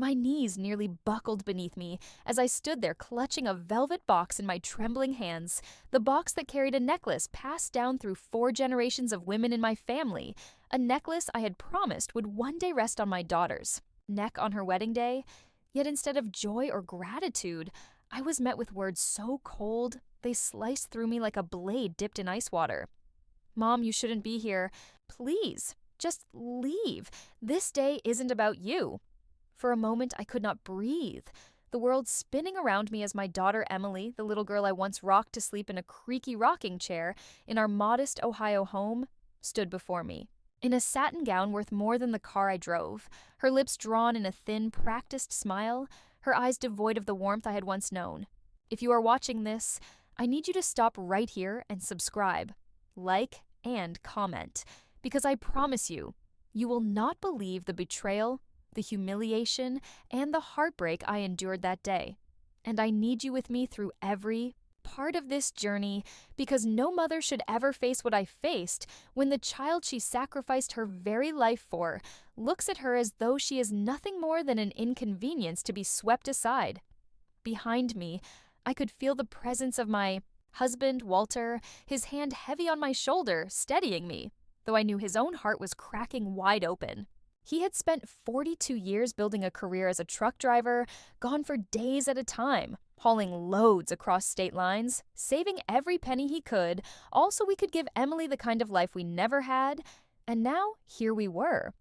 My knees nearly buckled beneath me as I stood there clutching a velvet box in my trembling hands, the box that carried a necklace passed down through 4 generations of women in my family, a necklace I had promised would one day rest on my daughter's neck on her wedding day. Yet instead of joy or gratitude, I was met with words so cold they sliced through me like a blade dipped in ice water. Mom, you shouldn't be here. Please, just leave. This day isn't about you. For a moment, I could not breathe, the world spinning around me as my daughter Emily, the little girl I once rocked to sleep in a creaky rocking chair in our modest Ohio home, stood before me. In a satin gown worth more than the car I drove, her lips drawn in a thin, practiced smile, her eyes devoid of the warmth I had once known. If you are watching this, I need you to stop right here and subscribe, like, and comment, because I promise you, you will not believe the betrayal, the humiliation, and the heartbreak I endured that day. And I need you with me through every part of this journey because no mother should ever face what I faced when the child she sacrificed her very life for looks at her as though she is nothing more than an inconvenience to be swept aside. Behind me, I could feel the presence of my husband, Walter, his hand heavy on my shoulder, steadying me, though I knew his own heart was cracking wide open. He had spent 42 years building a career as a truck driver, gone for days at a time, hauling loads across state lines, saving every penny he could, all so we could give Emily the kind of life we never had, and now here we were,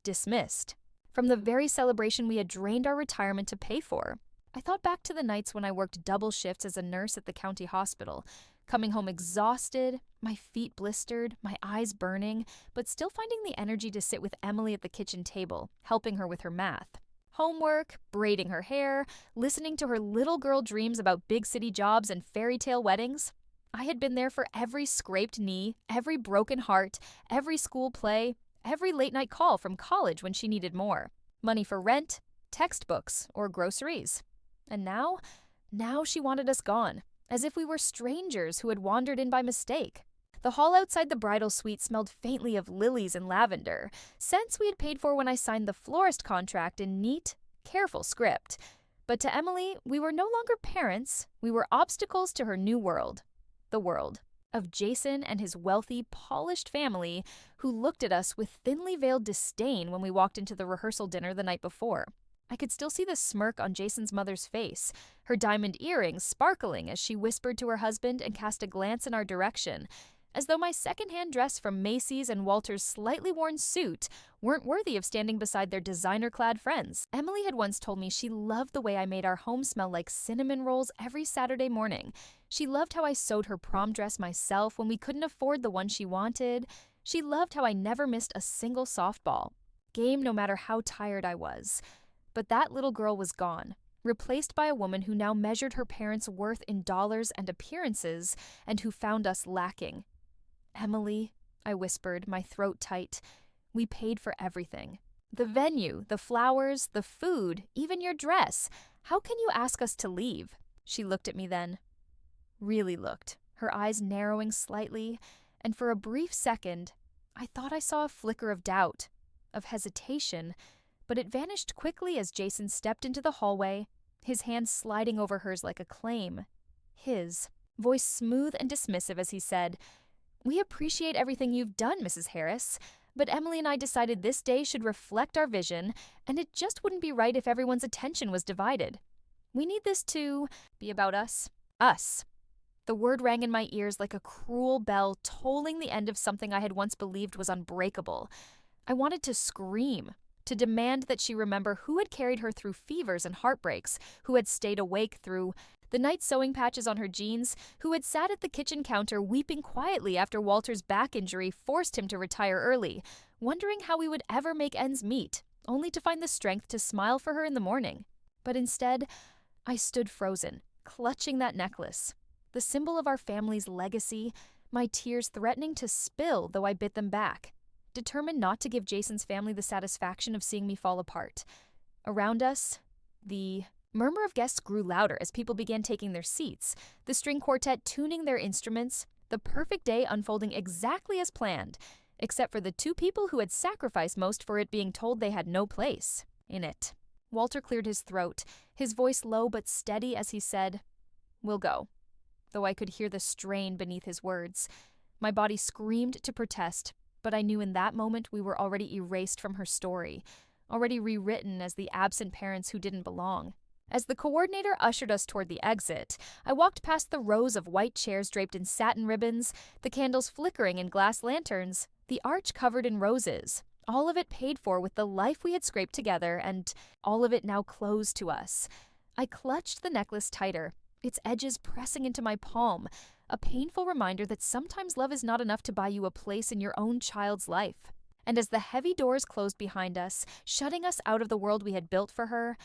dismissed from the very celebration we had drained our retirement to pay for. I thought back to the nights when I worked double shifts as a nurse at the county hospital, coming home exhausted, my feet blistered, my eyes burning, but still finding the energy to sit with Emily at the kitchen table, helping her with her math. Homework, braiding her hair, listening to her little girl dreams about big city jobs and fairy tale weddings. I had been there for every scraped knee, every broken heart, every school play, every late night call from college when she needed more. Money for rent, textbooks, or groceries. And now she wanted us gone, as if we were strangers who had wandered in by mistake. The hall outside the bridal suite smelled faintly of lilies and lavender, scents we had paid for when I signed the florist contract in neat, careful script. But to Emily, we were no longer parents, we were obstacles to her new world. The world of Jason and his wealthy, polished family who looked at us with thinly veiled disdain when we walked into the rehearsal dinner the night before. I could still see the smirk on Jason's mother's face, her diamond earrings sparkling as she whispered to her husband and cast a glance in our direction, as though my secondhand dress from Macy's and Walter's slightly worn suit weren't worthy of standing beside their designer-clad friends. Emily had once told me she loved the way I made our home smell like cinnamon rolls every Saturday morning. She loved how I sewed her prom dress myself when we couldn't afford the one she wanted. She loved how I never missed a single softball game, no matter how tired I was. But that little girl was gone, replaced by a woman who now measured her parents' worth in dollars and appearances, and who found us lacking. Emily, I whispered, my throat tight, we paid for everything. The venue, the flowers, the food, even your dress. How can you ask us to leave? She looked at me then. Really looked, her eyes narrowing slightly, and for a brief second, I thought I saw a flicker of doubt, of hesitation, but it vanished quickly as Jason stepped into the hallway, his hand sliding over hers like a claim. His voice smooth and dismissive as he said, "We appreciate everything you've done, Mrs. Harris, but Emily and I decided this day should reflect our vision, and it just wouldn't be right if everyone's attention was divided. We need this to be about us. Us." The word rang in my ears like a cruel bell tolling the end of something I had once believed was unbreakable. I wanted to scream, to demand that she remember who had carried her through fevers and heartbreaks, who had stayed awake through the night sewing patches on her jeans, who had sat at the kitchen counter weeping quietly after Walter's back injury forced him to retire early, wondering how we would ever make ends meet, only to find the strength to smile for her in the morning. But instead, I stood frozen, clutching that necklace, the symbol of our family's legacy, my tears threatening to spill though I bit them back, determined not to give Jason's family the satisfaction of seeing me fall apart. Around us, the murmur of guests grew louder as people began taking their seats, the string quartet tuning their instruments, the perfect day unfolding exactly as planned, except for the two people who had sacrificed most for it being told they had no place in it. Walter cleared his throat, his voice low but steady as he said, "We'll go," though I could hear the strain beneath his words. My body screamed to protest, but I knew in that moment we were already erased from her story, already rewritten as the absent parents who didn't belong. As the coordinator ushered us toward the exit, I walked past the rows of white chairs draped in satin ribbons, the candles flickering in glass lanterns, the arch covered in roses, all of it paid for with the life we had scraped together, and all of it now closed to us. I clutched the necklace tighter, its edges pressing into my palm, a painful reminder that sometimes love is not enough to buy you a place in your own child's life. And as the heavy doors closed behind us, shutting us out of the world we had built for her,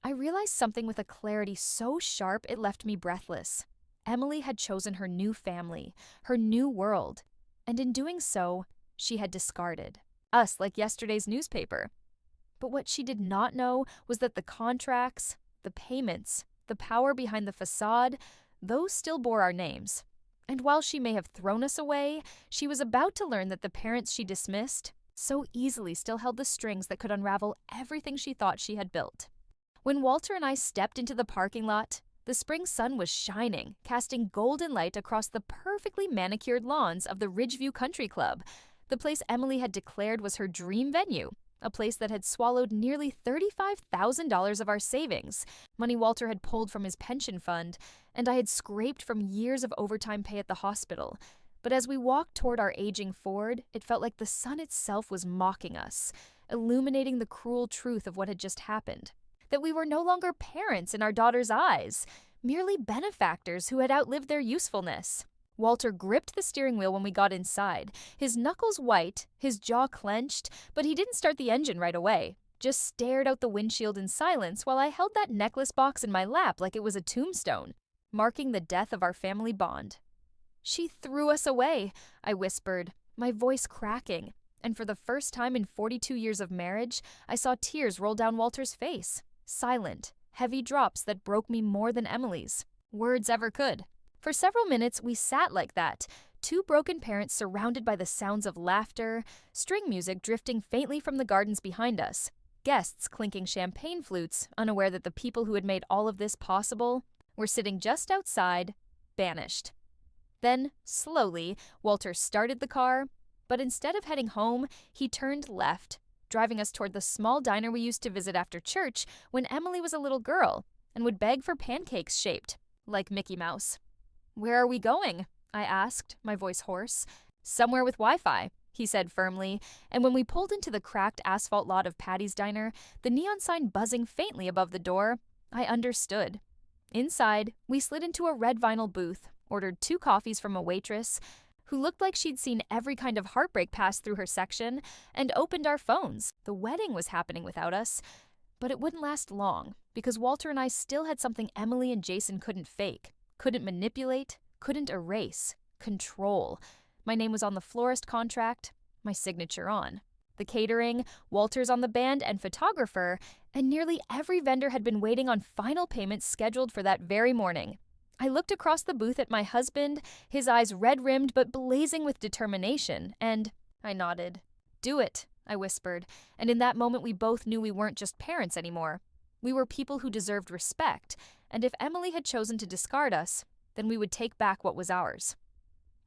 I realized something with a clarity so sharp it left me breathless. Emily had chosen her new family, her new world, and in doing so, she had discarded us like yesterday's newspaper. But what she did not know was that the contracts, the payments, the power behind the facade, those still bore our names. And while she may have thrown us away, she was about to learn that the parents she dismissed so easily still held the strings that could unravel everything she thought she had built. When Walter and I stepped into the parking lot, the spring sun was shining, casting golden light across the perfectly manicured lawns of the Ridgeview Country Club, the place Emily had declared was her dream venue, a place that had swallowed nearly $35,000 of our savings, money Walter had pulled from his pension fund, and I had scraped from years of overtime pay at the hospital. But as we walked toward our aging Ford, it felt like the sun itself was mocking us, illuminating the cruel truth of what had just happened. That we were no longer parents in our daughter's eyes, merely benefactors who had outlived their usefulness. Walter gripped the steering wheel when we got inside, his knuckles white, his jaw clenched, but he didn't start the engine right away, just stared out the windshield in silence while I held that necklace box in my lap like it was a tombstone, marking the death of our family bond. "She threw us away," I whispered, my voice cracking, and for the first time in 42 years of marriage, I saw tears roll down Walter's face. Silent, heavy drops that broke me more than Emily's words ever could. For several minutes, we sat like that, two broken parents surrounded by the sounds of laughter, string music drifting faintly from the gardens behind us, guests clinking champagne flutes, unaware that the people who had made all of this possible were sitting just outside, banished. Then, slowly, Walter started the car, but instead of heading home, he turned left, driving us toward the small diner we used to visit after church when Emily was a little girl and would beg for pancakes shaped like Mickey Mouse. "Where are we going?" I asked, my voice hoarse. "Somewhere with Wi-Fi," he said firmly, and when we pulled into the cracked asphalt lot of Patty's Diner, the neon sign buzzing faintly above the door, I understood. Inside, we slid into a red vinyl booth, ordered 2 coffees from a waitress, who looked like she'd seen every kind of heartbreak pass through her section, and opened our phones. The wedding was happening without us, but it wouldn't last long, because Walter and I still had something Emily and Jason couldn't fake, couldn't manipulate, couldn't erase, control. My name was on the florist contract, my signature on. The catering, Walter's on the band and photographer, and nearly every vendor had been waiting on final payments scheduled for that very morning. I looked across the booth at my husband, his eyes red-rimmed but blazing with determination, and I nodded. "Do it," I whispered, and in that moment we both knew we weren't just parents anymore. We were people who deserved respect, and if Emily had chosen to discard us, then we would take back what was ours.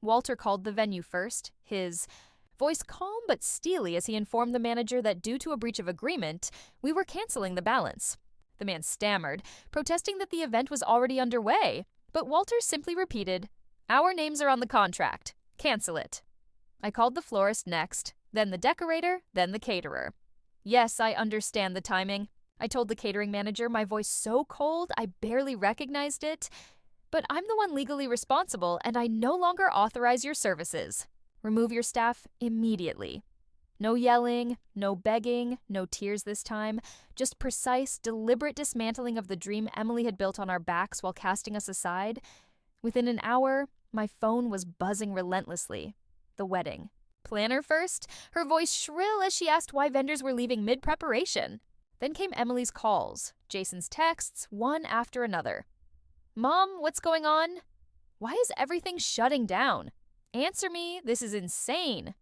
Walter called the venue first, his voice calm but steely as he informed the manager that due to a breach of agreement, we were canceling the balance. The man stammered, protesting that the event was already underway, but Walter simply repeated, "Our names are on the contract. Cancel it." I called the florist next, then the decorator, then the caterer. "Yes, I understand the timing," I told the catering manager, my voice so cold I barely recognized it. "But I'm the one legally responsible, and I no longer authorize your services. Remove your staff immediately." No yelling, no begging, no tears this time, just precise, deliberate dismantling of the dream Emily had built on our backs while casting us aside. Within an hour, my phone was buzzing relentlessly. The wedding. "Planner first?" Her voice shrill as she asked why vendors were leaving mid-preparation. Then came Emily's calls, Jason's texts, one after another. "Mom, what's going on? Why is everything shutting down? Answer me, this is insane."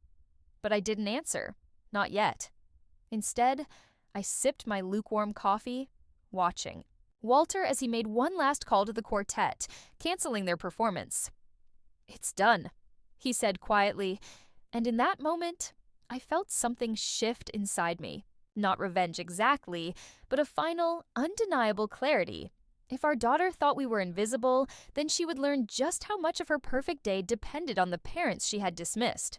But I didn't answer. Not yet. Instead, I sipped my lukewarm coffee, watching Walter as he made one last call to the quartet, canceling their performance. "It's done," he said quietly, and in that moment, I felt something shift inside me. Not revenge exactly, but a final, undeniable clarity. If our daughter thought we were invisible, then she would learn just how much of her perfect day depended on the parents she had dismissed.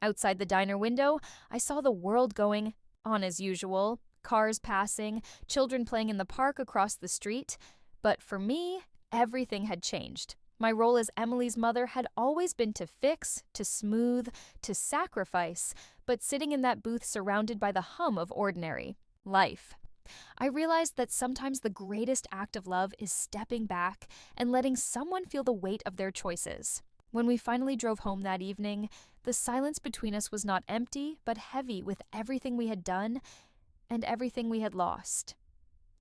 Outside the diner window, I saw the world going on as usual, cars passing, children playing in the park across the street. But for me, everything had changed. My role as Emily's mother had always been to fix, to smooth, to sacrifice, but sitting in that booth surrounded by the hum of ordinary life. I realized that sometimes the greatest act of love is stepping back and letting someone feel the weight of their choices. When we finally drove home that evening, the silence between us was not empty, but heavy with everything we had done and everything we had lost.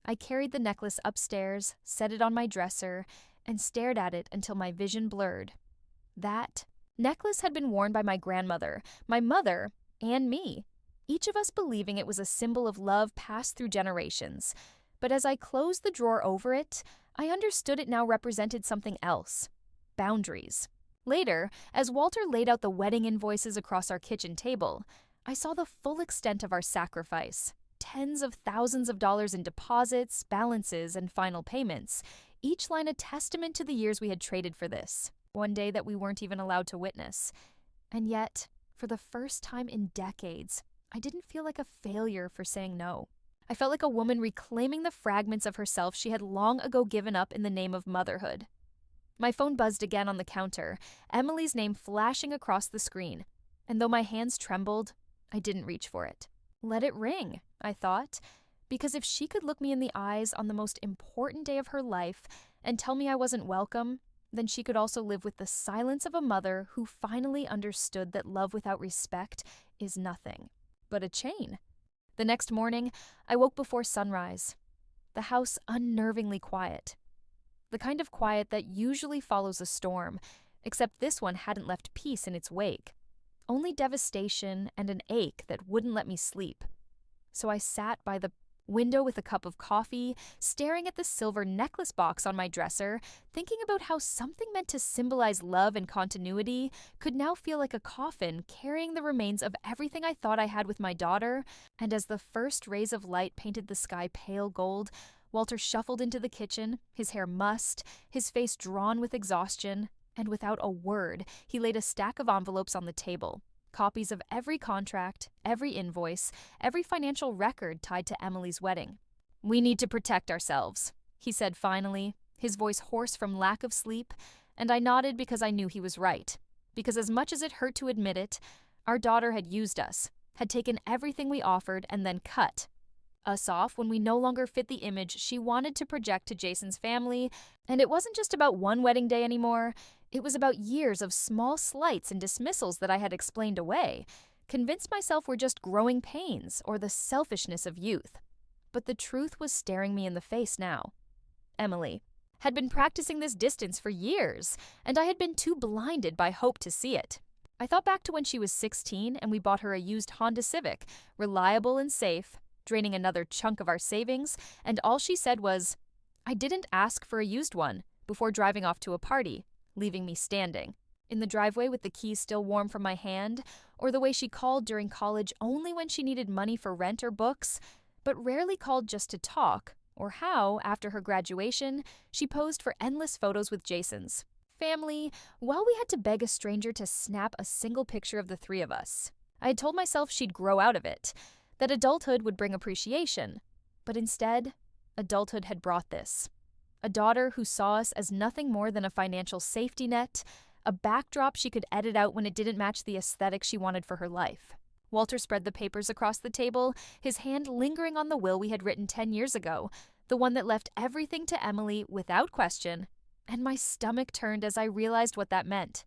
I carried the necklace upstairs, set it on my dresser, and stared at it until my vision blurred. That necklace had been worn by my grandmother, my mother, and me, each of us believing it was a symbol of love passed through generations. But as I closed the drawer over it, I understood it now represented something else: boundaries. Later, as Walter laid out the wedding invoices across our kitchen table, I saw the full extent of our sacrifice. Tens of thousands of dollars in deposits, balances, and final payments, each line a testament to the years we had traded for this, one day that we weren't even allowed to witness. And yet, for the first time in decades, I didn't feel like a failure for saying no. I felt like a woman reclaiming the fragments of herself she had long ago given up in the name of motherhood. My phone buzzed again on the counter, Emily's name flashing across the screen, and though my hands trembled, I didn't reach for it. Let it ring, I thought, because if she could look me in the eyes on the most important day of her life and tell me I wasn't welcome, then she could also live with the silence of a mother who finally understood that love without respect is nothing but a chain. The next morning, I woke before sunrise, the house unnervingly quiet. The kind of quiet that usually follows a storm, except this one hadn't left peace in its wake. Only devastation and an ache that wouldn't let me sleep. So I sat by the window with a cup of coffee, staring at the silver necklace box on my dresser, thinking about how something meant to symbolize love and continuity could now feel like a coffin carrying the remains of everything I thought I had with my daughter. And as the first rays of light painted the sky pale gold, Walter shuffled into the kitchen, his hair mussed, his face drawn with exhaustion, and without a word, he laid a stack of envelopes on the table. Copies of every contract, every invoice, every financial record tied to Emily's wedding. "We need to protect ourselves," he said finally, his voice hoarse from lack of sleep, and I nodded because I knew he was right. Because as much as it hurt to admit it, our daughter had used us, had taken everything we offered and then cut us off when we no longer fit the image she wanted to project to Jason's family. And it wasn't just about one wedding day anymore. It was about years of small slights and dismissals that I had explained away, convinced myself were just growing pains or the selfishness of youth. But the truth was staring me in the face now. Emily had been practicing this distance for years, and I had been too blinded by hope to see it. I thought back to when she was 16 and we bought her a used Honda Civic, reliable and safe, draining another chunk of our savings, and all she said was, "I didn't ask for a used one," before driving off to a party, leaving me standing in the driveway with the keys still warm from my hand, or the way she called during college only when she needed money for rent or books, but rarely called just to talk, or how, after her graduation, she posed for endless photos with Jason's family, while we had to beg a stranger to snap a single picture of the three of us. I had told myself she'd grow out of it, that adulthood would bring appreciation, but instead, adulthood had brought this. A daughter who saw us as nothing more than a financial safety net, a backdrop she could edit out when it didn't match the aesthetic she wanted for her life. Walter spread the papers across the table, his hand lingering on the will we had written 10 years ago, the one that left everything to Emily without question, and my stomach turned as I realized what that meant.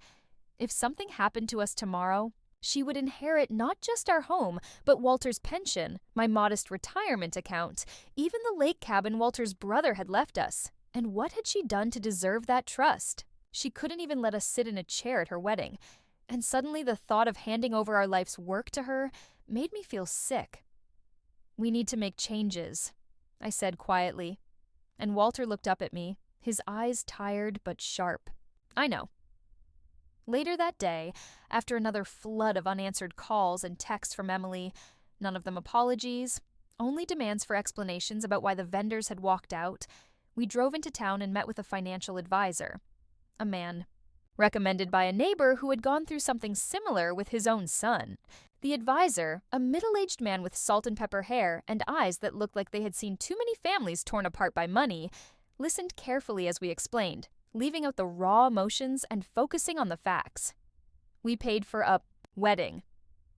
If something happened to us tomorrow, she would inherit not just our home, but Walter's pension, my modest retirement account, even the lake cabin Walter's brother had left us. And what had she done to deserve that trust? She couldn't even let us sit in a chair at her wedding. And suddenly the thought of handing over our life's work to her made me feel sick. "We need to make changes," I said quietly. And Walter looked up at me, his eyes tired but sharp. "I know." Later that day, after another flood of unanswered calls and texts from Emily, none of them apologies, only demands for explanations about why the vendors had walked out, we drove into town and met with a financial advisor. A man recommended by a neighbor who had gone through something similar with his own son. The advisor, a middle-aged man with salt and pepper hair and eyes that looked like they had seen too many families torn apart by money, listened carefully as we explained, leaving out the raw emotions and focusing on the facts. We paid for a wedding.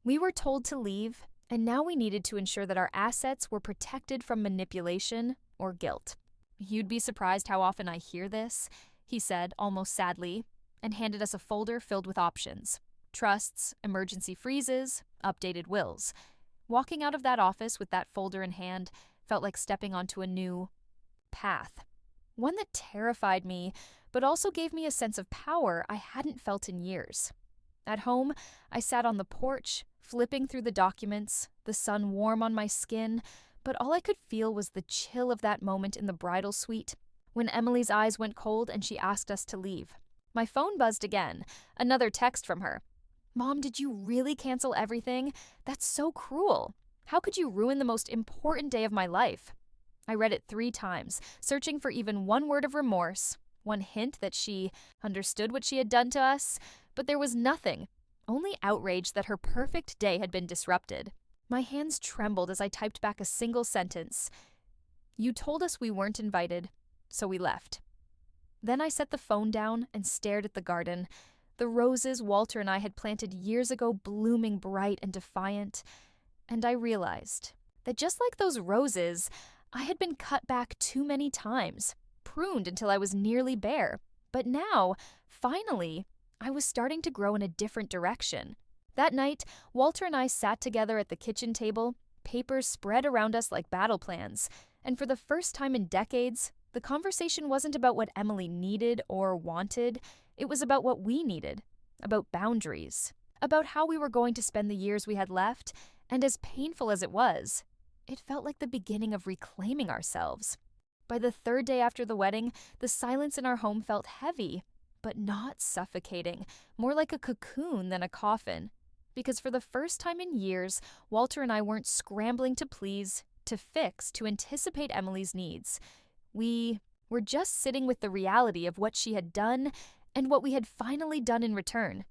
We were told to leave, and now we needed to ensure that our assets were protected from manipulation or guilt. "You'd be surprised how often I hear this," he said, almost sadly, and handed us a folder filled with options. Trusts, emergency freezes, updated wills. Walking out of that office with that folder in hand felt like stepping onto a new path. One that terrified me, but also gave me a sense of power I hadn't felt in years. At home, I sat on the porch, flipping through the documents, the sun warm on my skin, but all I could feel was the chill of that moment in the bridal suite, when Emily's eyes went cold and she asked us to leave. My phone buzzed again, another text from her. "Mom, did you really cancel everything? That's so cruel. How could you ruin the most important day of my life?" I read it 3 times, searching for even one word of remorse, one hint that she understood what she had done to us, but there was nothing, only outrage that her perfect day had been disrupted. My hands trembled as I typed back a single sentence. "You told us we weren't invited, so we left." Then I set the phone down and stared at the garden, the roses Walter and I had planted years ago blooming bright and defiant, and I realized that just like those roses, I had been cut back too many times, pruned until I was nearly bare. But now, finally, I was starting to grow in a different direction. That night, Walter and I sat together at the kitchen table, papers spread around us like battle plans, and for the first time in decades, the conversation wasn't about what Emily needed or wanted, it was about what we needed, about boundaries, about how we were going to spend the years we had left, and as painful as it was, it felt like the beginning of reclaiming ourselves. By the 3rd day after the wedding, the silence in our home felt heavy, but not suffocating, more like a cocoon than a coffin. Because for the first time in years, Walter and I weren't scrambling to please, to fix, to anticipate Emily's needs. We were just sitting with the reality of what she had done and what we had finally done in return.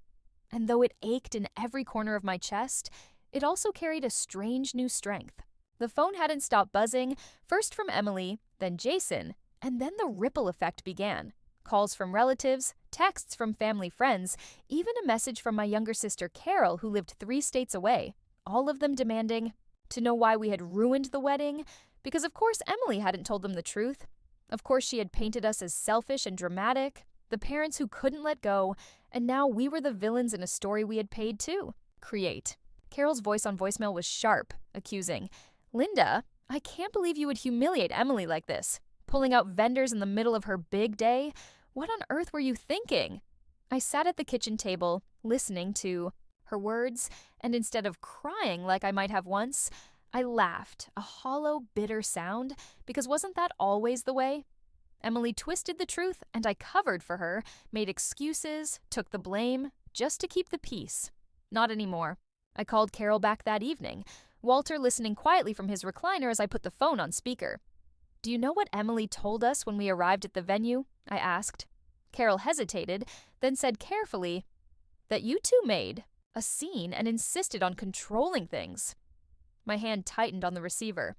And though it ached in every corner of my chest, it also carried a strange new strength. The phone hadn't stopped buzzing, first from Emily, then Jason, and then the ripple effect began. Calls from relatives, texts from family friends, even a message from my younger sister Carol, who lived 3 states away, all of them demanding to know why we had ruined the wedding, because of course Emily hadn't told them the truth. Of course she had painted us as selfish and dramatic, the parents who couldn't let go, and now we were the villains in a story we had paid to create. Carol's voice on voicemail was sharp, accusing. "Linda, I can't believe you would humiliate Emily like this. Pulling out vendors in the middle of her big day? What on earth were you thinking?" I sat at the kitchen table, listening to her words, and instead of crying like I might have once, I laughed, a hollow, bitter sound, because wasn't that always the way? Emily twisted the truth, and I covered for her, made excuses, took the blame, just to keep the peace. Not anymore. I called Carol back that evening, Walter listening quietly from his recliner as I put the phone on speaker. "Do you know what Emily told us when we arrived at the venue?" I asked. Carol hesitated, then said carefully that you two made a scene and insisted on controlling things. My hand tightened on the receiver.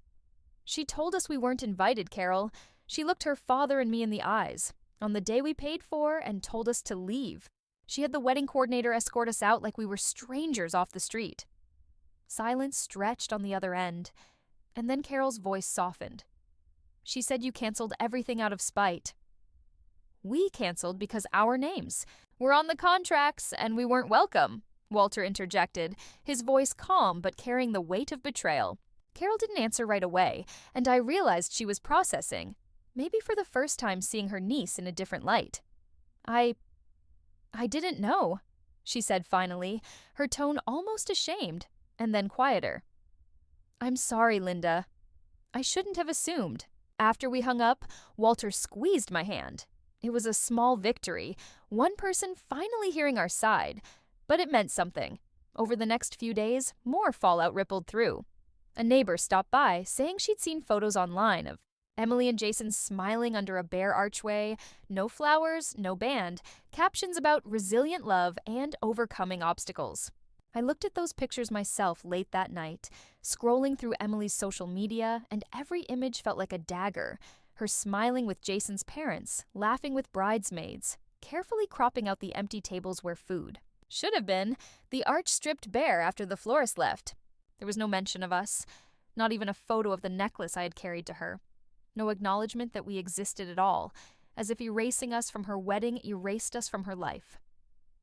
"She told us we weren't invited, Carol. She looked her father and me in the eyes, on the day we paid for, and told us to leave. She had the wedding coordinator escort us out like we were strangers off the street." Silence stretched on the other end, and then Carol's voice softened. "She said you canceled everything out of spite." "We canceled because our names were on the contracts and we weren't welcome," Walter interjected, his voice calm but carrying the weight of betrayal. Carol didn't answer right away, and I realized she was processing, maybe for the first time seeing her niece in a different light. I didn't know," she said finally, her tone almost ashamed, and then quieter. I'm sorry, Linda. I shouldn't have assumed. After we hung up, Walter squeezed my hand. It was a small victory, one person finally hearing our side, but it meant something. Over the next few days, more fallout rippled through. A neighbor stopped by, saying she'd seen photos online of Emily and Jason smiling under a bare archway, no flowers, no band, captions about resilient love and overcoming obstacles. I looked at those pictures myself late that night, scrolling through Emily's social media, and every image felt like a dagger. Her smiling with Jason's parents, laughing with bridesmaids, carefully cropping out the empty tables where food should have been, the arch stripped bare after the florist left. There was no mention of us, not even a photo of the necklace I had carried to her. No acknowledgement that we existed at all, as if erasing us from her wedding erased us from her life.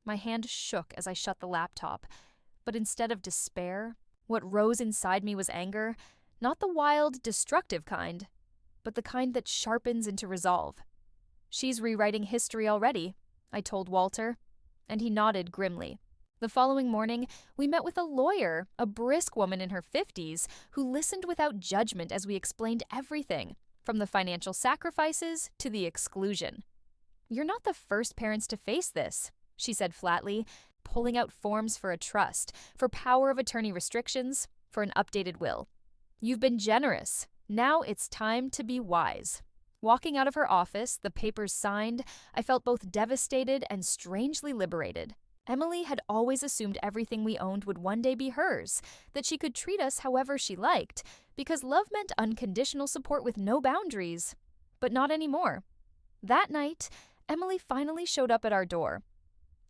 My hand shook as I shut the laptop, but instead of despair, what rose inside me was anger, not the wild, destructive kind, but the kind that sharpens into resolve. She's rewriting history already, I told Walter, and he nodded grimly. The following morning, we met with a lawyer, a brisk woman in her 50s, who listened without judgment as we explained everything, from the financial sacrifices to the exclusion. "You're not the first parents to face this," she said flatly, pulling out forms for a trust, for power of attorney restrictions, for an updated will. "You've been generous. Now it's time to be wise." Walking out of her office, the papers signed, I felt both devastated and strangely liberated. Emily had always assumed everything we owned would one day be hers, that she could treat us however she liked, because love meant unconditional support with no boundaries. But not anymore. That night, Emily finally showed up at our door.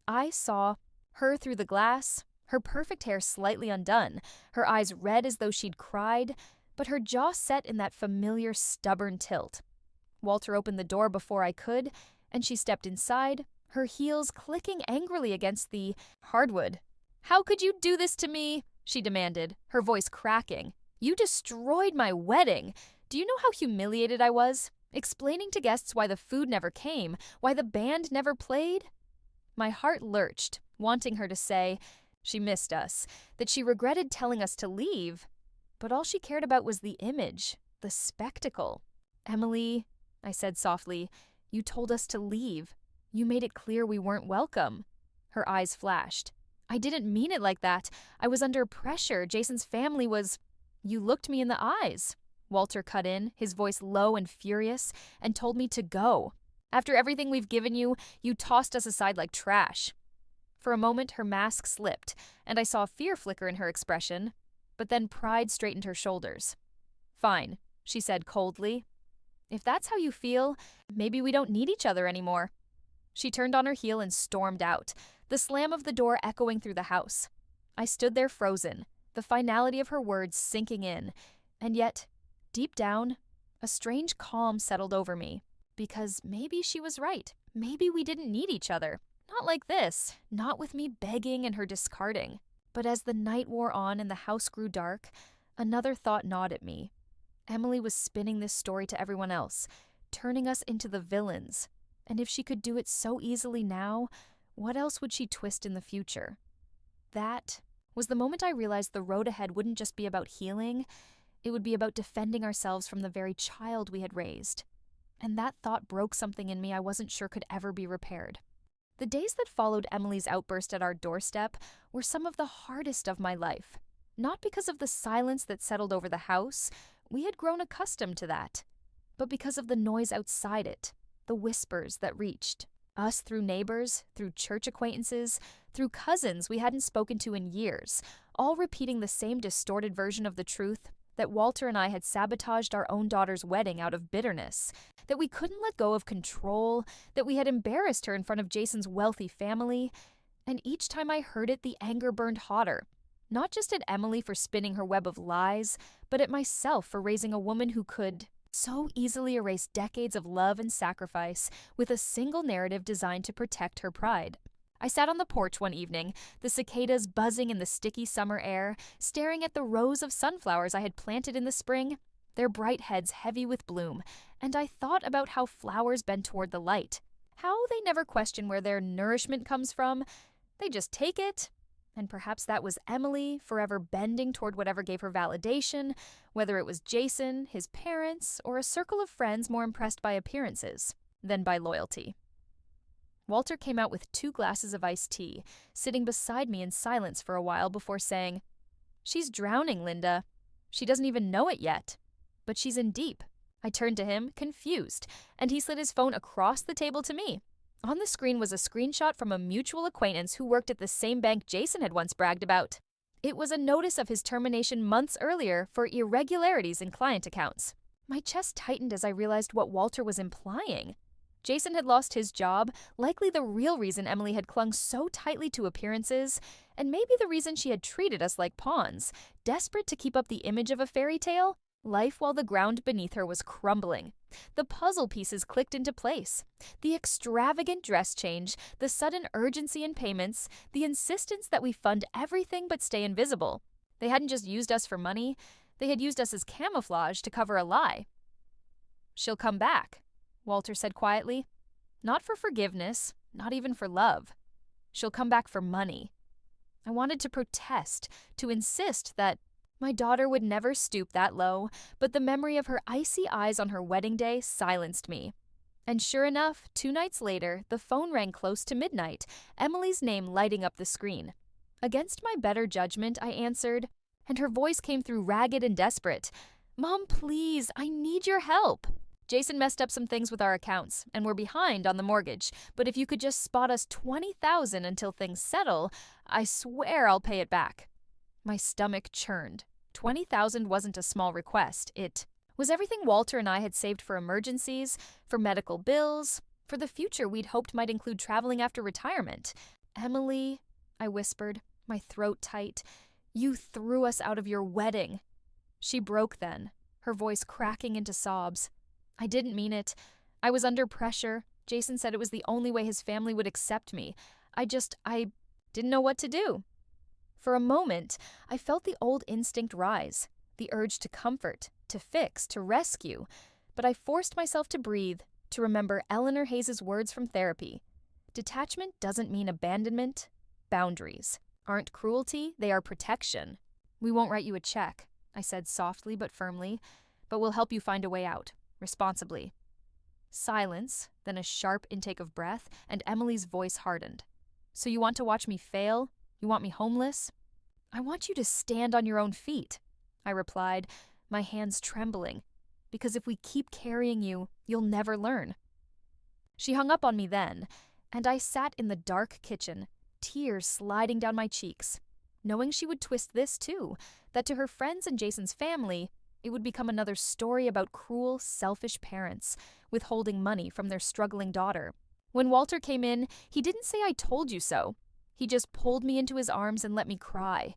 I saw her through the glass, her perfect hair slightly undone, her eyes red as though she'd cried, but her jaw set in that familiar stubborn tilt. Walter opened the door before I could, and she stepped inside, her heels clicking angrily against the hardwood. "How could you do this to me?" she demanded, her voice cracking. "You destroyed my wedding. Do you know how humiliated I was? Explaining to guests why the food never came, why the band never played?" My heart lurched, wanting her to say she missed us, that she regretted telling us to leave. But all she cared about was the image, the spectacle. "Emily," I said softly, "you told us to leave. You made it clear we weren't welcome." Her eyes flashed. "I didn't mean it like that. I was under pressure. Jason's family was—" "You looked me in the eyes," Walter cut in, his voice low and furious, "and told me to go. After everything we've given you, you tossed us aside like trash." For a moment, her mask slipped, and I saw fear flicker in her expression, but then pride straightened her shoulders. "Fine," she said coldly. "If that's how you feel, maybe we don't need each other anymore." She turned on her heel and stormed out, the slam of the door echoing through the house. I stood there frozen, the finality of her words sinking in, and yet, deep down, a strange calm settled over me, because maybe she was right. Maybe we didn't need each other. Not like this, not with me begging and her discarding. But as the night wore on and the house grew dark, another thought gnawed at me. Emily was spinning this story to everyone else, turning us into the villains. And if she could do it so easily now, what else would she twist in the future? That was the moment I realized the road ahead wouldn't just be about healing, it would be about defending ourselves from the very child we had raised. And that thought broke something in me I wasn't sure could ever be repaired. The days that followed Emily's outburst at our doorstep were some of the hardest of my life. Not because of the silence that settled over the house, we had grown accustomed to that, but because of the noise outside it, the whispers that reached us through neighbors, through church acquaintances, through cousins we hadn't spoken to in years, all repeating the same distorted version of the truth that Walter and I had sabotaged our own daughter's wedding out of bitterness, that we couldn't let go of control, that we had embarrassed her in front of Jason's wealthy family. And each time I heard it, the anger burned hotter, not just at Emily for spinning her web of lies, but at myself for raising a woman who could so easily erase decades of love and sacrifice with a single narrative designed to protect her pride. I sat on the porch one evening, the cicadas buzzing in the sticky summer air, staring at the rows of sunflowers I had planted in the spring, their bright heads heavy with bloom, and I thought about how flowers bend toward the light, how they never question where their nourishment comes from, they just take it And perhaps that was Emily, forever bending toward whatever gave her validation, whether it was Jason, his parents, or a circle of friends more impressed by appearances than by loyalty. Walter came out with 2 glasses of iced tea, sitting beside me in silence for a while before saying, "She's drowning, Linda. She doesn't even know it yet. But she's in deep." I turned to him, confused, and he slid his phone across the table to me. On the screen was a screenshot from a mutual acquaintance who worked at the same bank Jason had once bragged about. It was a notice of his termination months earlier for irregularities in client accounts. My chest tightened as I realized what Walter was implying. Jason had lost his job, likely the real reason Emily had clung so tightly to appearances, and maybe the reason she had treated us like pawns, desperate to keep up the image of a fairy tale. Life while the ground beneath her was crumbling. The puzzle pieces clicked into place. The extravagant dress change, the sudden urgency in payments, the insistence that we fund everything but stay invisible. They hadn't just used us for money, they had used us as camouflage to cover a lie. "She'll come back," Walter said quietly. "Not for forgiveness, not even for love. She'll come back for money." I wanted to protest, to insist that my daughter would never stoop that low, but the memory of her icy eyes on her wedding day silenced me. And sure enough, 2 nights later, the phone rang close to midnight, Emily's name lighting up the screen. Against my better judgment, I answered, and her voice came through ragged and desperate. "Mom, please, I need your help. Jason messed up some things with our accounts, and we're behind on the mortgage, but if you could just spot us $20,000 until things settle, I swear I'll pay it back." My stomach churned. $20,000 wasn't a small request. It was everything Walter and I had saved for emergencies, for medical bills, for the future we'd hoped might include traveling after retirement. "Emily," I whispered, my throat tight, "you threw us out of your wedding." She broke then, her voice cracking into sobs. "I didn't mean it. I was under pressure. Jason said it was the only way his family would accept me. I didn't know what to do." For a moment, I felt the old instinct rise, the urge to comfort, to fix, to rescue, but I forced myself to breathe, to remember Eleanor Hayes' words from therapy. Detachment doesn't mean abandonment. Boundaries aren't cruelty, they are protection. "We won't write you a check," I said softly but firmly, "but we'll help you find a way out, responsibly." Silence, then a sharp intake of breath, and Emily's voice hardened. "So you want to watch me fail? You want me homeless?" "I want you to stand on your own feet," I replied, my hands trembling. "Because if we keep carrying you, you'll never learn." She hung up on me then, and I sat in the dark kitchen, tears sliding down my cheeks, knowing she would twist this too, that to her friends and Jason's family, it would become another story about cruel, selfish parents, withholding money from their struggling daughter. When Walter came in, he didn't say "I told you so." He just pulled me into his arms and let me cry.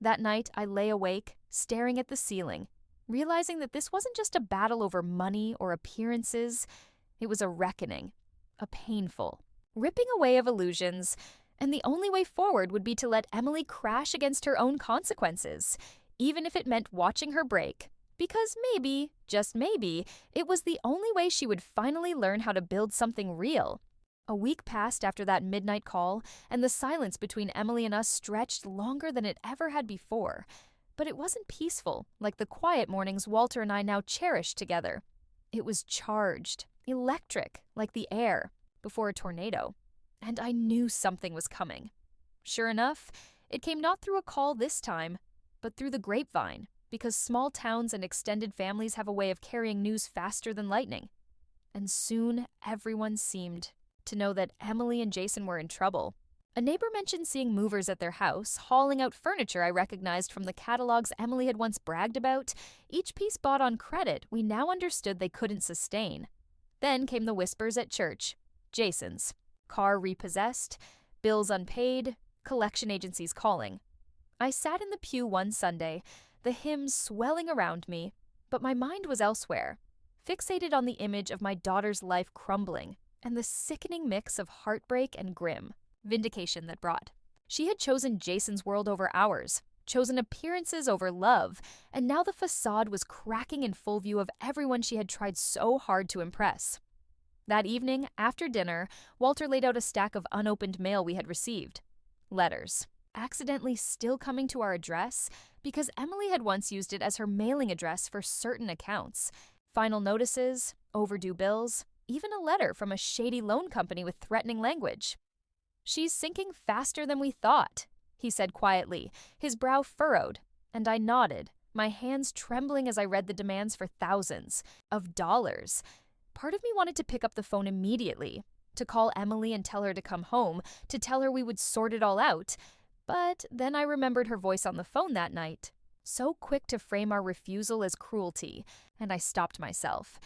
That night, I lay awake, staring at the ceiling, realizing that this wasn't just a battle over money or appearances. It was a reckoning, a painful, ripping away of illusions, and the only way forward would be to let Emily crash against her own consequences, even if it meant watching her break, because maybe, just maybe, it was the only way she would finally learn how to build something real. A week passed after that midnight call, and the silence between Emily and us stretched longer than it ever had before. But it wasn't peaceful, like the quiet mornings Walter and I now cherished together. It was charged, electric, like the air, before a tornado. And I knew something was coming. Sure enough, it came not through a call this time, but through the grapevine, because small towns and extended families have a way of carrying news faster than lightning. And soon everyone seemed to know that Emily and Jason were in trouble. A neighbor mentioned seeing movers at their house, hauling out furniture I recognized from the catalogs Emily had once bragged about, each piece bought on credit we now understood they couldn't sustain. Then came the whispers at church. Jason's. Car repossessed, bills unpaid, collection agencies calling. I sat in the pew one Sunday, the hymns swelling around me, but my mind was elsewhere, fixated on the image of my daughter's life crumbling, and the sickening mix of heartbreak and grim vindication that brought. She had chosen Jason's world over ours, chosen appearances over love, and now the facade was cracking in full view of everyone she had tried so hard to impress. That evening, after dinner, Walter laid out a stack of unopened mail we had received. Letters. accidentally still coming to our address because Emily had once used it as her mailing address for certain accounts. Final notices, overdue bills, even a letter from a shady loan company with threatening language. "She's sinking faster than we thought," he said quietly, his brow furrowed, and I nodded, my hands trembling as I read the demands for thousands of dollars. Part of me wanted to pick up the phone immediately, to call Emily and tell her to come home, to tell her we would sort it all out. But then I remembered her voice on the phone that night, so quick to frame our refusal as cruelty, and I stopped myself.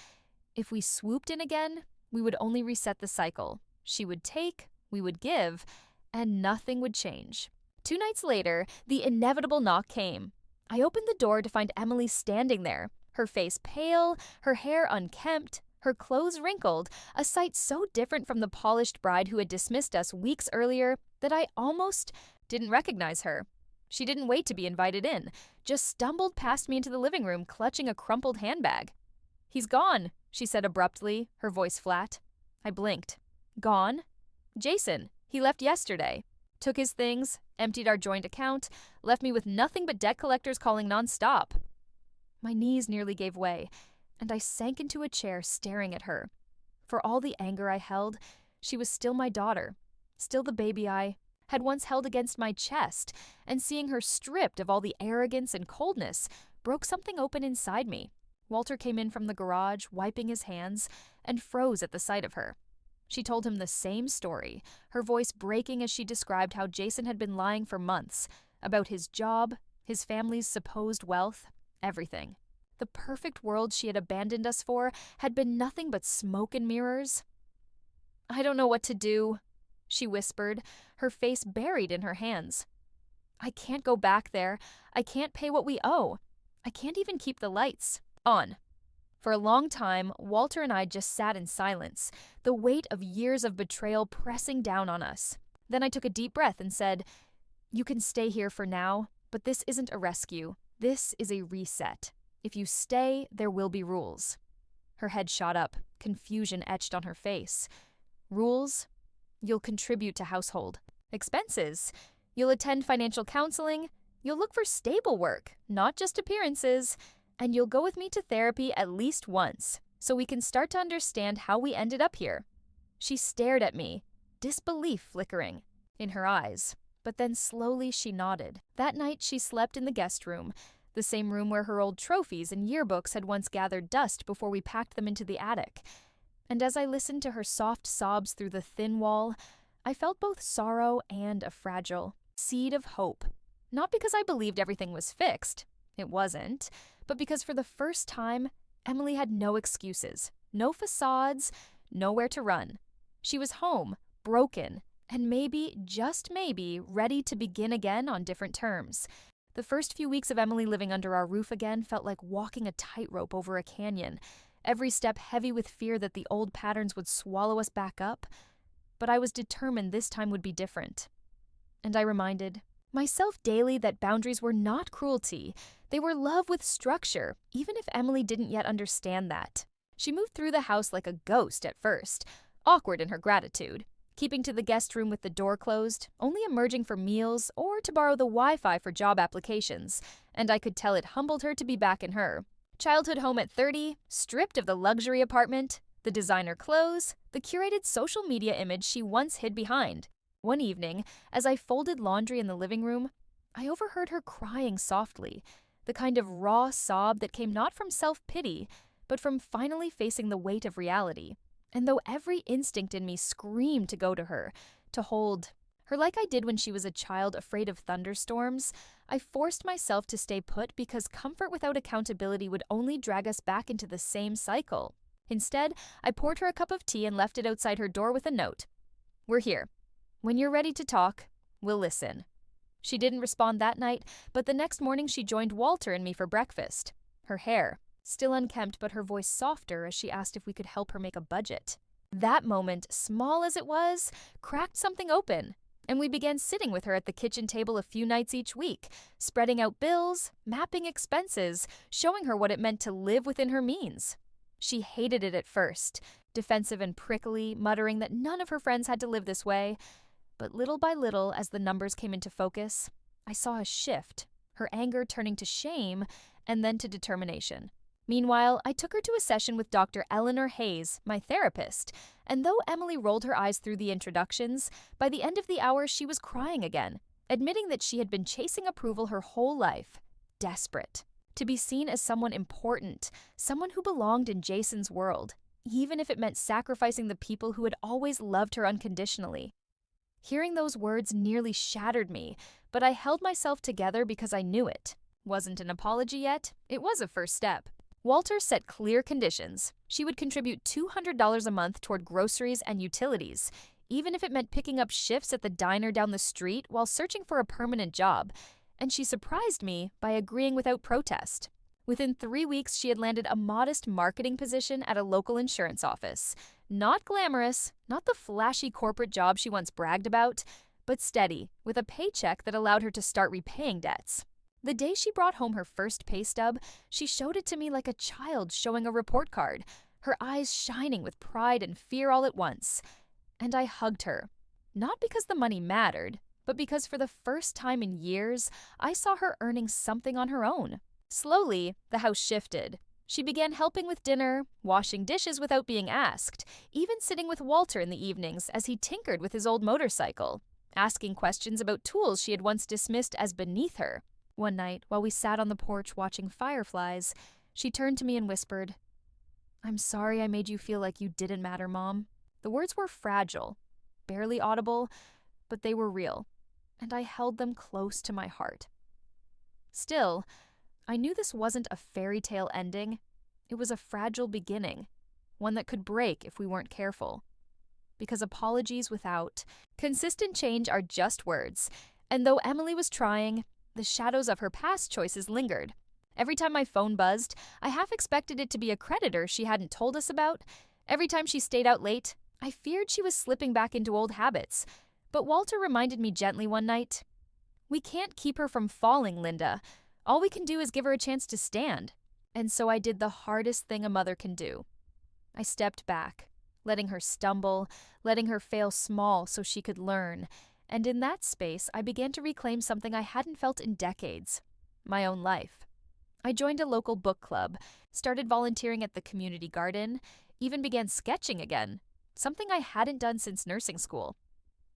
If we swooped in again, we would only reset the cycle. She would take, we would give, and nothing would change. 2 nights later, the inevitable knock came. I opened the door to find Emily standing there, her face pale, her hair unkempt, her clothes wrinkled, a sight so different from the polished bride who had dismissed us weeks earlier that I almost didn't recognize her. She didn't wait to be invited in, just stumbled past me into the living room clutching a crumpled handbag. "He's gone," she said abruptly, her voice flat. I blinked. "Gone?" "Jason. He left yesterday. Took his things, emptied our joint account, left me with nothing but debt collectors calling nonstop." My knees nearly gave way, and I sank into a chair staring at her. For all the anger I held, she was still my daughter, still the baby I had once held against my chest, and seeing her stripped of all the arrogance and coldness broke something open inside me. Walter came in from the garage, wiping his hands, and froze at the sight of her. She told him the same story, her voice breaking as she described how Jason had been lying for months, about his job, his family's supposed wealth, everything. The perfect world she had abandoned us for had been nothing but smoke and mirrors. "I don't know what to do," she whispered, her face buried in her hands. "I can't go back there. I can't pay what we owe. I can't even keep the lights on." For a long time, Walter and I just sat in silence, the weight of years of betrayal pressing down on us. Then I took a deep breath and said, "You can stay here for now, but this isn't a rescue. This is a reset. If you stay, there will be rules." Her head shot up, confusion etched on her face. "Rules? You'll contribute to household expenses. You'll attend financial counseling. You'll look for stable work, not just appearances. And you'll go with me to therapy at least once, so we can start to understand how we ended up here." She stared at me, disbelief flickering in her eyes, but then slowly she nodded. That night she slept in the guest room, the same room where her old trophies and yearbooks had once gathered dust before we packed them into the attic. And as I listened to her soft sobs through the thin wall, I felt both sorrow and a fragile seed of hope. Not because I believed everything was fixed. It wasn't. But because for the first time, Emily had no excuses, no facades, nowhere to run. She was home, broken, and maybe, just maybe, ready to begin again on different terms. The first few weeks of Emily living under our roof again felt like walking a tightrope over a canyon, every step heavy with fear that the old patterns would swallow us back up. But I was determined this time would be different. And I reminded myself daily that boundaries were not cruelty. They were love with structure, even if Emily didn't yet understand that. She moved through the house like a ghost at first, awkward in her gratitude, keeping to the guest room with the door closed, only emerging for meals or to borrow the Wi-Fi for job applications, and I could tell it humbled her to be back in her childhood home at 30, stripped of the luxury apartment, the designer clothes, the curated social media image she once hid behind. One evening, as I folded laundry in the living room, I overheard her crying softly, the kind of raw sob that came not from self-pity, but from finally facing the weight of reality. And though every instinct in me screamed to go to her, to hold her like I did when she was a child afraid of thunderstorms, I forced myself to stay put because comfort without accountability would only drag us back into the same cycle. Instead, I poured her a cup of tea and left it outside her door with a note. "We're here. When you're ready to talk, we'll listen." She didn't respond that night, but the next morning she joined Walter and me for breakfast. Her hair, still unkempt but her voice softer as she asked if we could help her make a budget. That moment, small as it was, cracked something open, and we began sitting with her at the kitchen table a few nights each week, spreading out bills, mapping expenses, showing her what it meant to live within her means. She hated it at first, defensive and prickly, muttering that none of her friends had to live this way. But little by little, as the numbers came into focus, I saw a shift, her anger turning to shame and then to determination. Meanwhile, I took her to a session with Dr. Eleanor Hayes, my therapist, and though Emily rolled her eyes through the introductions, by the end of the hour she was crying again, admitting that she had been chasing approval her whole life, desperate to be seen as someone important, someone who belonged in Jason's world, even if it meant sacrificing the people who had always loved her unconditionally. Hearing those words nearly shattered me, but I held myself together because I knew it. Wasn't an apology yet, it was a first step. Walter set clear conditions. She would contribute $200 a month toward groceries and utilities, even if it meant picking up shifts at the diner down the street while searching for a permanent job. And she surprised me by agreeing without protest. Within 3 weeks, she had landed a modest marketing position at a local insurance office. Not glamorous, not the flashy corporate job she once bragged about, but steady, with a paycheck that allowed her to start repaying debts. The day she brought home her first pay stub, she showed it to me like a child showing a report card, her eyes shining with pride and fear all at once. And I hugged her, not because the money mattered, but because for the first time in years, I saw her earning something on her own. Slowly, the house shifted. She began helping with dinner, washing dishes without being asked, even sitting with Walter in the evenings as he tinkered with his old motorcycle, asking questions about tools she had once dismissed as beneath her. One night, while we sat on the porch watching fireflies, she turned to me and whispered, "I'm sorry I made you feel like you didn't matter, Mom." The words were fragile, barely audible, but they were real, and I held them close to my heart. Still, I knew this wasn't a fairy tale ending. It was a fragile beginning, one that could break if we weren't careful. Because apologies without consistent change are just words, and though Emily was trying, the shadows of her past choices lingered. Every time my phone buzzed, I half expected it to be a creditor she hadn't told us about. Every time she stayed out late, I feared she was slipping back into old habits. But Walter reminded me gently one night, "We can't keep her from falling, Linda. All we can do is give her a chance to stand." And so I did the hardest thing a mother can do. I stepped back, letting her stumble, letting her fail small so she could learn. And in that space, I began to reclaim something I hadn't felt in decades, my own life. I joined a local book club, started volunteering at the community garden, even began sketching again, something I hadn't done since nursing school.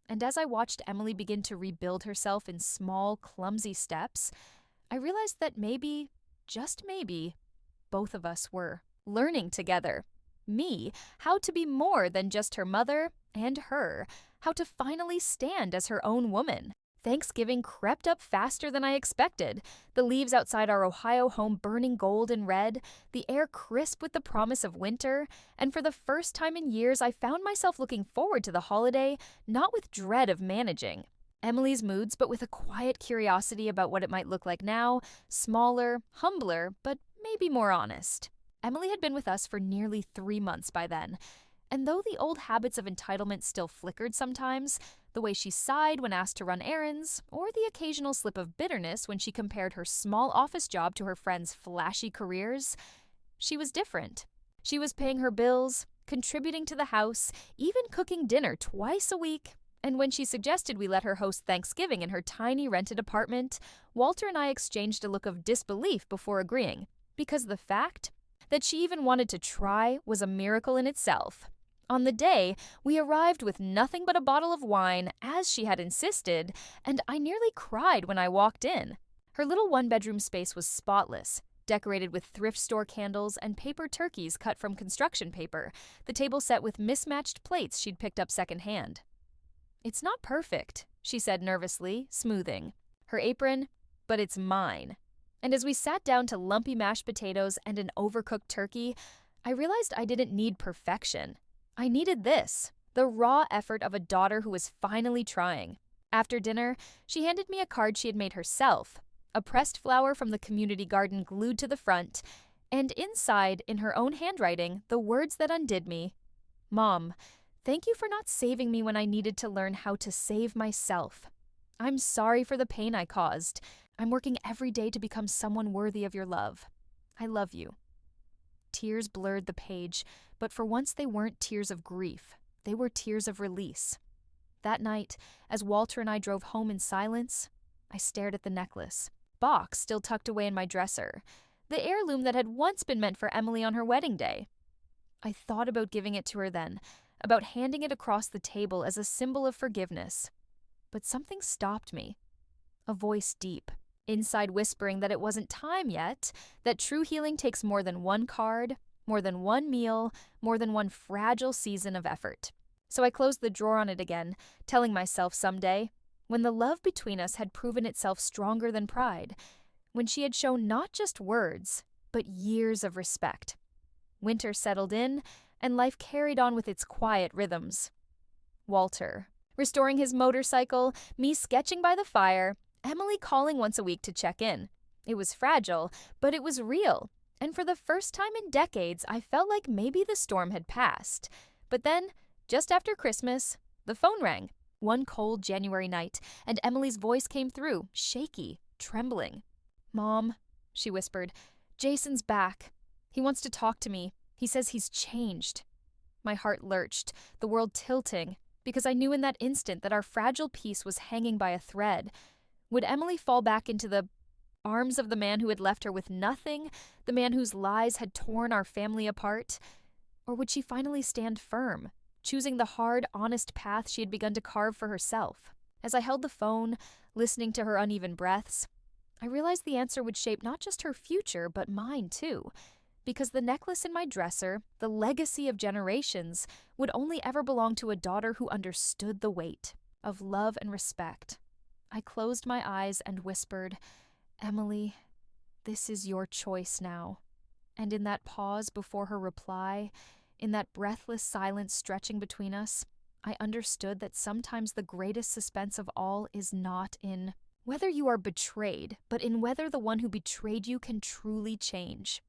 And as I watched Emily begin to rebuild herself in small, clumsy steps, I realized that maybe, just maybe, both of us were learning together. Me, how to be more than just her mother, and her, how to finally stand as her own woman. Thanksgiving crept up faster than I expected, the leaves outside our Ohio home burning gold and red, the air crisp with the promise of winter, and for the first time in years I found myself looking forward to the holiday, not with dread of managing Emily's moods, but with a quiet curiosity about what it might look like now, smaller, humbler, but maybe more honest. Emily had been with us for nearly 3 months by then, and though the old habits of entitlement still flickered sometimes, the way she sighed when asked to run errands, or the occasional slip of bitterness when she compared her small office job to her friends' flashy careers, she was different. She was paying her bills, contributing to the house, even cooking dinner twice a week. And when she suggested we let her host Thanksgiving in her tiny rented apartment, Walter and I exchanged a look of disbelief before agreeing, because the fact that she even wanted to try was a miracle in itself. On the day, we arrived with nothing but a bottle of wine, as she had insisted, and I nearly cried when I walked in. Her little one-bedroom space was spotless, decorated with thrift store candles and paper turkeys cut from construction paper, the table set with mismatched plates she'd picked up secondhand. "It's not perfect," she said nervously, smoothing her apron, "but it's mine." And as we sat down to lumpy mashed potatoes and an overcooked turkey, I realized I didn't need perfection. I needed this, the raw effort of a daughter who was finally trying. After dinner, she handed me a card she had made herself, a pressed flower from the community garden glued to the front, and inside, in her own handwriting, the words that undid me. "Mom, thank you for not saving me when I needed to learn how to save myself. I'm sorry for the pain I caused. I'm working every day to become someone worthy of your love. I love you." Tears blurred the page, but for once they weren't tears of grief. They were tears of release. That night, as Walter and I drove home in silence, I stared at the necklace, box still tucked away in my dresser, the heirloom that had once been meant for Emily on her wedding day. I thought about giving it to her then, about handing it across the table as a symbol of forgiveness. But something stopped me. A voice deep, inside whispering that it wasn't time yet, that true healing takes more than one card, more than one meal, more than one fragile season of effort. So I closed the drawer on it again, telling myself someday, when the love between us had proven itself stronger than pride, when she had shown not just words, but years of respect. Winter settled in, and life carried on with its quiet rhythms. Walter, restoring his motorcycle, me sketching by the fire, Emily calling once a week to check in. It was fragile, but it was real, and for the first time in decades, I felt like maybe the storm had passed. But then, just after Christmas, the phone rang, one cold January night, and Emily's voice came through, shaky, trembling. "Mom," she whispered, "Jason's back. He wants to talk to me. He says he's changed." My heart lurched, the world tilting, because I knew in that instant that our fragile peace was hanging by a thread. Would Emily fall back into the arms of the man who had left her with nothing, the man whose lies had torn our family apart? Or would she finally stand firm, choosing the hard, honest path she had begun to carve for herself? As I held the phone, listening to her uneven breaths, I realized the answer would shape not just her future, but mine too. Because the necklace in my dresser, the legacy of generations, would only ever belong to a daughter who understood the weight of love and respect. I closed my eyes and whispered, "Emily, this is your choice now." And in that pause before her reply, in that breathless silence stretching between us, I understood that sometimes the greatest suspense of all is not in whether you are betrayed, but in whether the one who betrayed you can truly change.